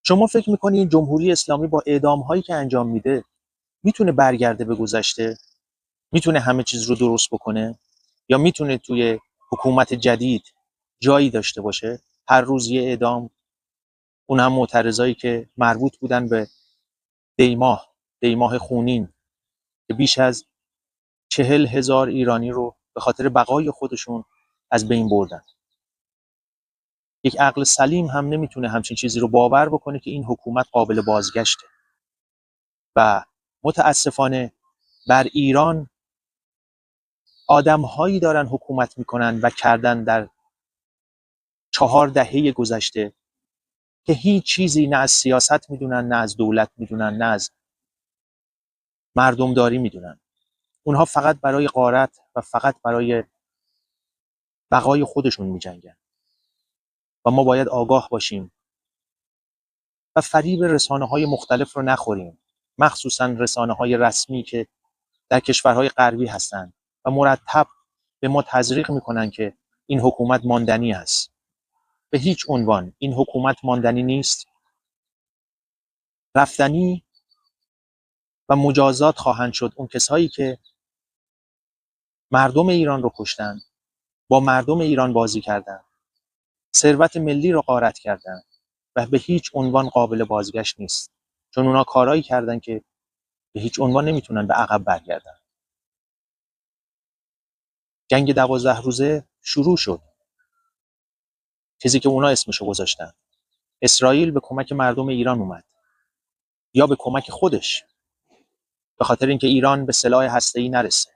شما فکر میکنید جمهوری اسلامی با اعدام هایی که انجام میده میتونه برگرده به گذشته؟ میتونه همه چیز رو درست بکنه؟ یا میتونه توی حکومت جدید جایی داشته باشه؟ هر روز یه اعدام، اون هم معترضایی که مربوط بودن به دیماه خونین که بیش از 40,000 ایرانی رو به خاطر بقای خودشون از بین بردن. یک عقل سلیم هم نمیتونه همچین چیزی رو باور بکنه که این حکومت قابل بازگشته. و متاسفانه بر ایران آدم‌هایی دارن حکومت میکنن و کردن در 4 دهه گذشته که هیچ چیزی نه از سیاست میدونن، نه از دولت میدونن، نه از مردمداری میدونن. اونها فقط برای غارت و فقط برای بقای خودشون میجنگن. و ما باید آگاه باشیم و فریب رسانه‌های مختلف رو نخوریم، مخصوصا رسانه‌های رسمی که در کشورهای غربی هستند و مرتب به ما تزریق میکنن که این حکومت ماندنی است. به هیچ عنوان این حکومت ماندنی نیست. رفتنی و مجازات خواهند شد اون کسایی که مردم ایران رو کشتن، با مردم ایران بازی کردن، ثروت ملی رو غارت کردن و به هیچ عنوان قابل بازگشت نیست، چون اونا کارایی کردن که به هیچ عنوان نمیتونن به عقب برگردن. جنگ 12 روزه شروع شد، چیزی که اونا اسمشو گذاشتن. اسرائیل به کمک مردم ایران اومد یا به کمک خودش، به خاطر اینکه ایران به سلاح هسته‌ای نرسه.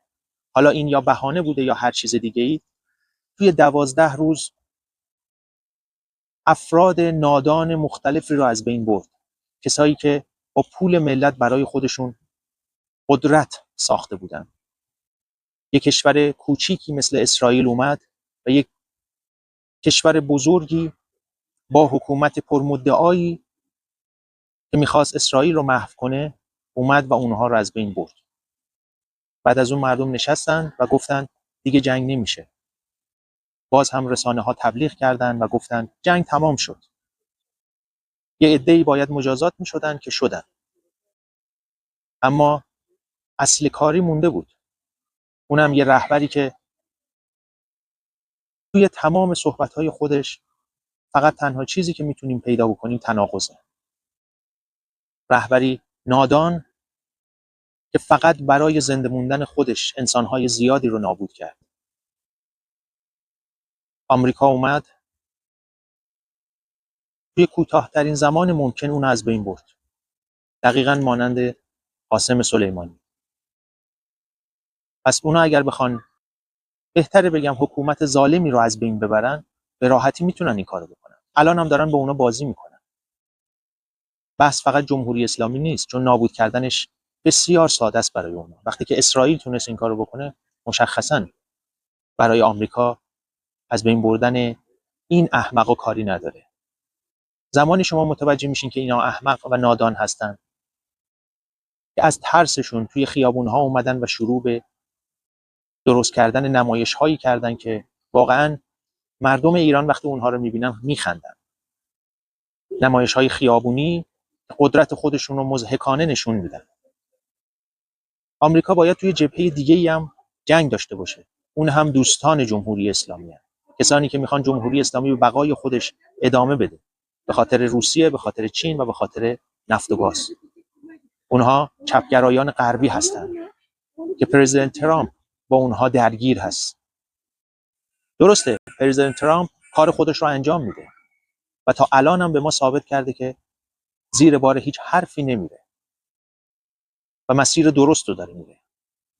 حالا این یا بهانه بوده یا هر چیز دیگه‌ای. توی 12 روز افراد نادان مختلفی رو از بین برد. کسایی که با پول ملت برای خودشون قدرت ساخته بودن. یک کشور کوچیکی مثل اسرائیل اومد و یک کشور بزرگی با حکومت پرمدعایی که میخواست اسرائیل رو محو کنه اومد و اونها رو از بین برد. بعد از اون مردم نشستن و گفتن دیگه جنگ نمیشه. باز هم رسانه ها تبلیغ کردن و گفتن جنگ تمام شد. یه عده‌ای باید مجازات میشدن که شدن. اما اصل کاری مونده بود. اونم یه رهبری که توی تمام صحبت‌های خودش فقط تنها چیزی که میتونیم پیدا بکنیم تناقضه. رهبری نادان که فقط برای زنده موندن خودش انسان‌های زیادی رو نابود کرد. آمریکا اومد توی کوتاه‌ترین زمان ممکن اون از بین برد. دقیقاً مانند قاسم سلیمانی. پس اونا اگر بخوان، بهتره بگم، حکومت ظالمی رو از بین ببرن، به راحتی میتونن این کارو بکنن. الان هم دارن با اونا بازی میکنن. بحث فقط جمهوری اسلامی نیست، چون نابود کردنش بسیار ساده است برای اونا. وقتی که اسرائیل تونست این کارو بکنه، مشخصاً برای آمریکا از بین بردن این احمقا کاری نداره. زمانی شما متوجه میشین که اینا احمق و نادان هستن که از ترسشون توی خیابون‌ها اومدن و شروع به درست کردن نمایش‌هایی کردن که واقعاً مردم ایران وقتی اونها رو میبینن میخندن. نمایش‌های خیابونی قدرت خودشون رو مضحکانه نشون میدن. آمریکا باید توی جبهه دیگه‌ای هم جنگ داشته باشه. اون هم دوستان جمهوری اسلامی هست. کسانی که میخوان جمهوری اسلامی به بقای خودش ادامه بده. به خاطر روسیه، به خاطر چین و به خاطر نفت و گاز. اونها چپگرایان غربی هستند که پرزیدنت ترامپ با اونها درگیر هست. درسته، پرزیدنت ترامپ کار خودش رو انجام میده و تا الان هم به ما ثابت کرده که زیر بار هیچ حرفی نمیره و مسیر درست رو داره میره.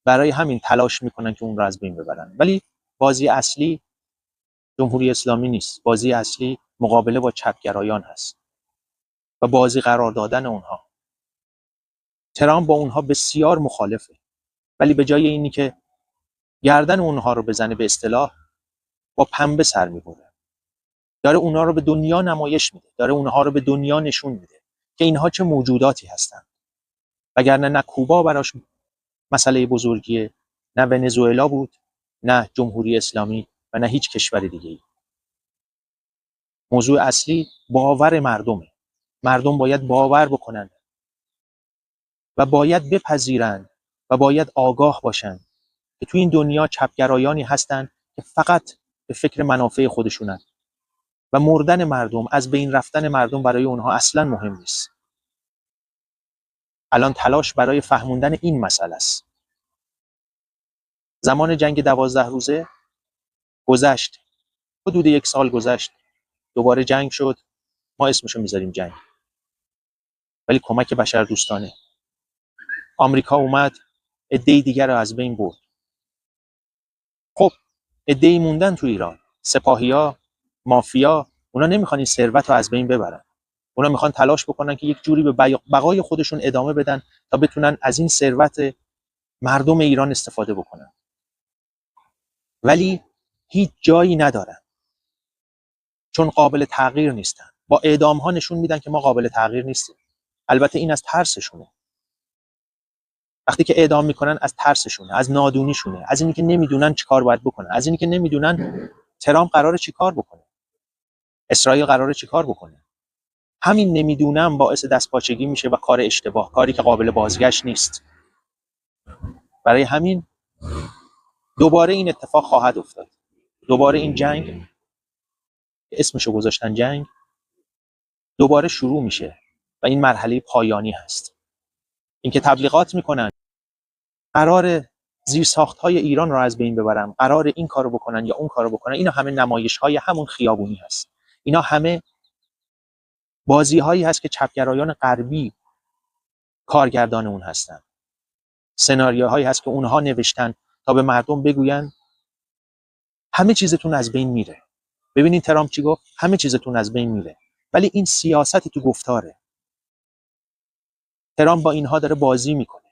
برای همین تلاش میکنن که اون رو از بین ببرن. ولی بازی اصلی جمهوری اسلامی نیست. بازی اصلی مقابله با چپگرایان هست و بازی قرار دادن اونها. ترامپ با اونها بسیار مخالفه، ولی به جای اینی که گردن اونها رو بزنه، به اصطلاح با پنبه سر میبره. داره اونها رو به دنیا نمایش میده، داره اونها رو به دنیا نشون میده که اینها چه موجوداتی هستن. وگرنه نه کوبا براش مسئله بزرگیه، نه ونزوئلا بود، نه جمهوری اسلامی و نه هیچ کشور دیگه‌ای. موضوع اصلی باور مردمه. مردم باید باور بکنن و باید بپذیرن و باید آگاه باشن که تو این دنیا چپگرایانی هستن که فقط به فکر منافع خودشونن و مردن مردم، از بین رفتن مردم برای اونها اصلا مهم نیست. الان تلاش برای فهموندن این مسئله است. زمان جنگ 12 روزه گذشت، حدود 1 سال گذشت، دوباره جنگ شد، ما اسمشو میذاریم جنگ، ولی کمک بشردوستانه. آمریکا اومد عده‌ای دیگر رو از بین برد. خب عده‌ای موندن تو ایران، سپاهیا، مافیا، اونا نمیخوان این ثروت رو از بین ببرن. اونا میخوان تلاش بکنن که یک جوری به بقای خودشون ادامه بدن تا بتونن از این ثروت مردم ایران استفاده بکنن. ولی هیچ جایی ندارن، چون قابل تغییر نیستن. با اعدام ها نشون میدن که ما قابل تغییر نیستیم. البته این از ترسشونه. وقتی که اعدام میکنن از ترسشونه، از نادونیشونه، از اینی که نمیدونن چیکار باید بکنن، از اینی که نمیدونن ترامپ قراره چیکار بکنه، اسرائیل قراره چیکار بکنه. همین نمیدونم باعث دستپاچگی میشه و کار اشتباه، کاری که قابل بازگشت نیست. برای همین دوباره این اتفاق خواهد افتاد. دوباره این جنگ، اسمشو گذاشتن جنگ، دوباره شروع میشه و این مرحله پایانی هست. اینکه تبلیغات میکنن قرار زیرساخت‌های ایران رو از بین ببرن، قرار این کارو بکنن یا اون کارو بکنن، اینا همه نمایش‌های همون خیابونی هست. اینا همه بازی‌هایی هست که چپگرایان غربی کارگردان اون هستن. سناریوهایی هست که اونها نوشتن تا به مردم بگوین همه چیزتون از بین میره. ببینید ترامپ چی گفت؟ همه چیزتون از بین میره. ولی این سیاستی تو گفتاره. ترامپ با اینها داره بازی میکنه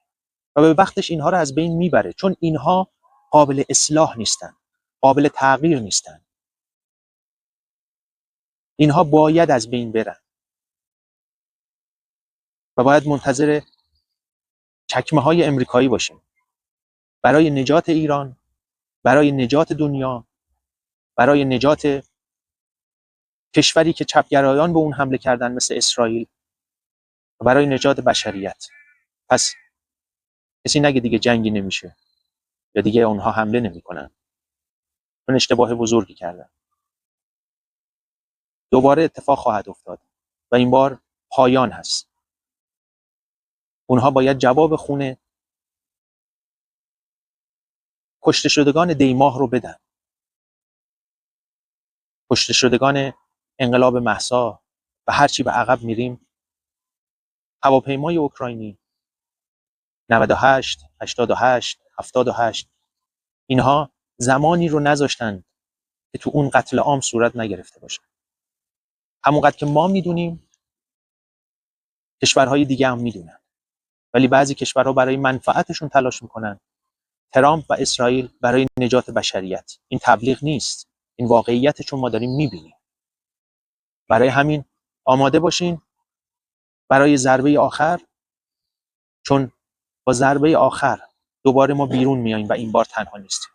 و به وقتش اینها رو از بین میبره، چون اینها قابل اصلاح نیستن، قابل تغییر نیستن. اینها باید از بین برن و باید منتظر چکمه‌های امریکایی باشیم برای نجات ایران، برای نجات دنیا، برای نجات کشوری که چپگرایان به اون حمله کردن مثل اسرائیل و برای نجات بشریت. پس کسی نگه دیگه جنگی نمیشه یا دیگه اونها حمله نمیکنن، چون اشتباه بزرگی کردن. دوباره اتفاق خواهد افتاد و این بار پایان هست. اونها باید جواب خون کشته شدگان دیماه رو بدن. کشته شدگان انقلاب مهسا و هرچی به عقب میریم، هواپیمای اوکراینی 98 88 78، اینها زمانی رو نذاشتن که تو اون قتل عام صورت نگرفته باشه. همونقدر که ما میدونیم کشورهای دیگه هم میدونن، ولی بعضی کشورها برای منفعتشون تلاش میکنن. ترامپ و اسرائیل برای نجات بشریت. این تبلیغ نیست، این واقعیت، چون ما داریم میبینیم. برای همین آماده باشین برای ضربه آخر، چون با ضربه آخر دوباره ما بیرون میاییم و این بار تنها نیستیم.